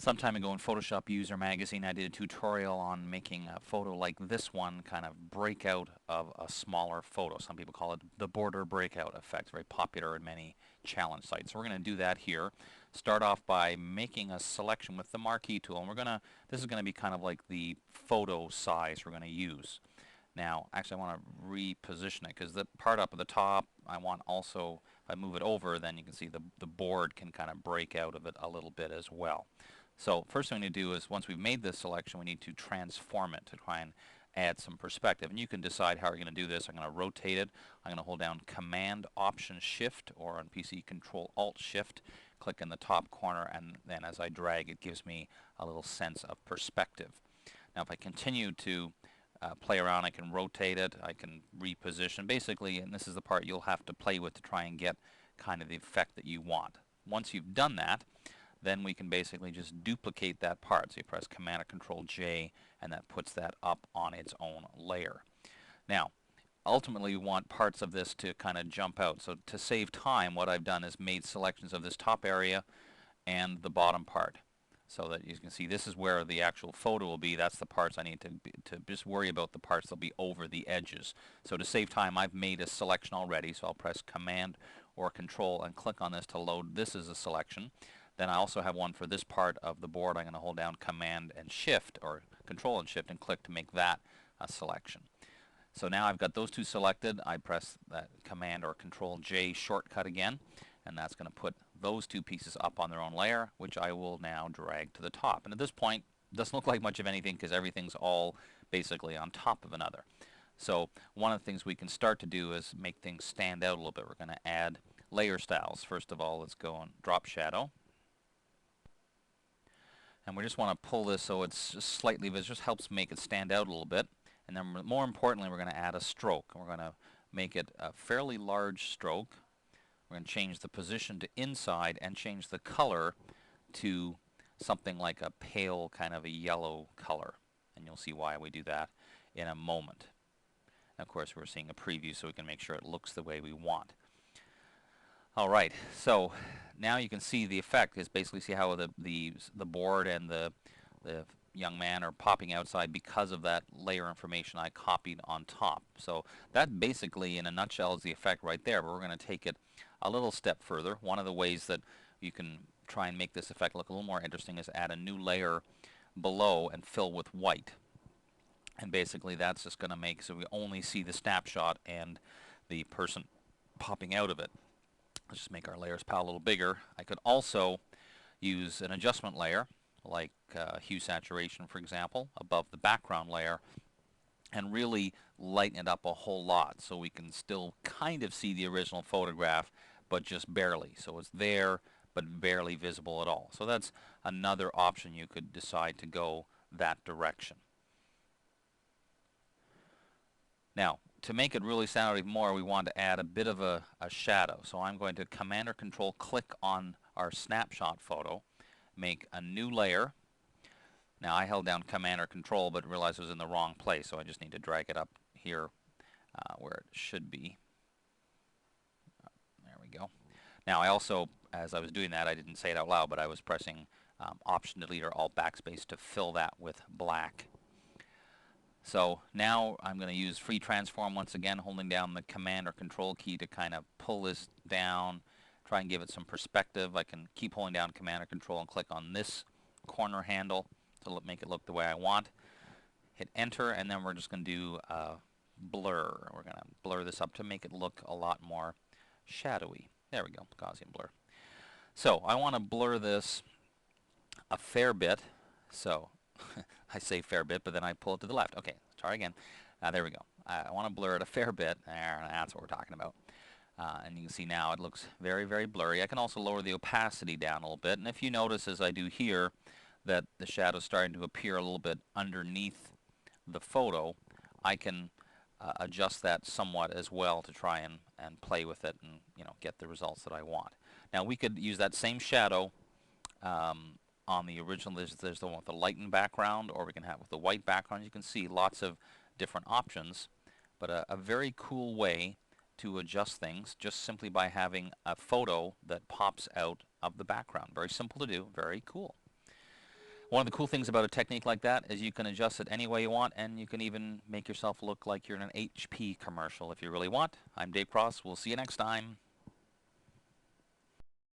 Some time ago in Photoshop User Magazine, I did a tutorial on making a photo like this one, kind of breakout of a smaller photo. Some people call it the border breakout effect, very popular in many challenge sites. So we're going to do that here. Start off by making a selection with the marquee tool, and this is going to be kind of like the photo size we're going to use. Now, actually I want to reposition it because the part up at the top, I want also, if I move it over, then you can see the board can kind of break out of it a little bit as well. So first thing we need to do is, once we've made this selection, we need to transform it to try and add some perspective. And you can decide how you're going to do this. I'm going to rotate it. I'm going to hold down Command Option Shift, or on PC Control Alt Shift, click in the top corner, and then as I drag it gives me a little sense of perspective. Now if I continue to play around, I can rotate it, I can reposition. Basically, and this is the part you'll have to play with to try and get kind of the effect that you want. Once you've done that, then we can basically just duplicate that part. So you press Command or Control J, and that puts that up on its own layer. Now, ultimately we want parts of this to kind of jump out. So to save time, what I've done is made selections of this top area and the bottom part, so that you can see this is where the actual photo will be. That's the parts I need to just worry about, the parts that'll be over the edges. So to save time, I've made a selection already, so I'll press Command or Control and click on this to load this as a selection. Then I also have one for this part of the board. I'm going to hold down Command and Shift, or Control and Shift, and click to make that a selection. So now I've got those two selected. I press that Command or Control J shortcut again, and that's going to put those two pieces up on their own layer, which I will now drag to the top. And at this point, it doesn't look like much of anything because everything's all basically on top of another. So one of the things we can start to do is make things stand out a little bit. We're going to add layer styles. First of all, let's go and drop shadow. And we just want to pull this so it's just slightly, but it just helps make it stand out a little bit. And then more importantly, we're going to add a stroke. We're going to make it a fairly large stroke. We're going to change the position to inside and change the color to something like a pale kind of a yellow color. And you'll see why we do that in a moment. And of course, we're seeing a preview so we can make sure it looks the way we want. Alright, so now you can see the effect is basically see how the board and the young man are popping outside because of that layer information I copied on top. So that basically in a nutshell is the effect right there, but we're going to take it a little step further. One of the ways that you can try and make this effect look a little more interesting is add a new layer below and fill with white. And basically that's just going to make so we only see the snapshot and the person popping out of it. Let's just make our layers pile a little bigger. I could also use an adjustment layer, like hue saturation, for example, above the background layer, and really lighten it up a whole lot so we can still kind of see the original photograph, but just barely. So it's there, but barely visible at all. So that's another option. You could decide to go that direction. Now, to make it really stand out even more, we want to add a bit of a shadow. So I'm going to Command or Control click on our snapshot photo, make a new layer. Now I held down Command or Control but realized it was in the wrong place, so I just need to drag it up here where it should be. There we go. Now I also, as I was doing that, I didn't say it out loud, but I was pressing Option Delete or Alt Backspace to fill that with black. So now I'm going to use Free Transform once again, holding down the Command or Control key to kind of pull this down, try and give it some perspective. I can keep holding down Command or Control and click on this corner handle to make it look the way I want. Hit Enter, and then we're just going to do blur. We're going to blur this up to make it look a lot more shadowy. There we go, Gaussian blur. So I want to blur this a fair bit. So I say fair bit, but then I pull it to the left. Okay, let's try again. There we go. I want to blur it a fair bit. There, that's what we're talking about. And you can see now it looks very, very blurry. I can also lower the opacity down a little bit. And if you notice, as I do here, that the shadow's starting to appear a little bit underneath the photo, I can adjust that somewhat as well to try and play with it and get the results that I want. Now we could use that same shadow on the original. There's the one with the lightened background, or we can have it with the white background. You can see lots of different options, but a very cool way to adjust things just simply by having a photo that pops out of the background. Very simple to do, very cool. One of the cool things about a technique like that is you can adjust it any way you want, and you can even make yourself look like you're in an HP commercial if you really want. I'm Dave Cross. We'll see you next time.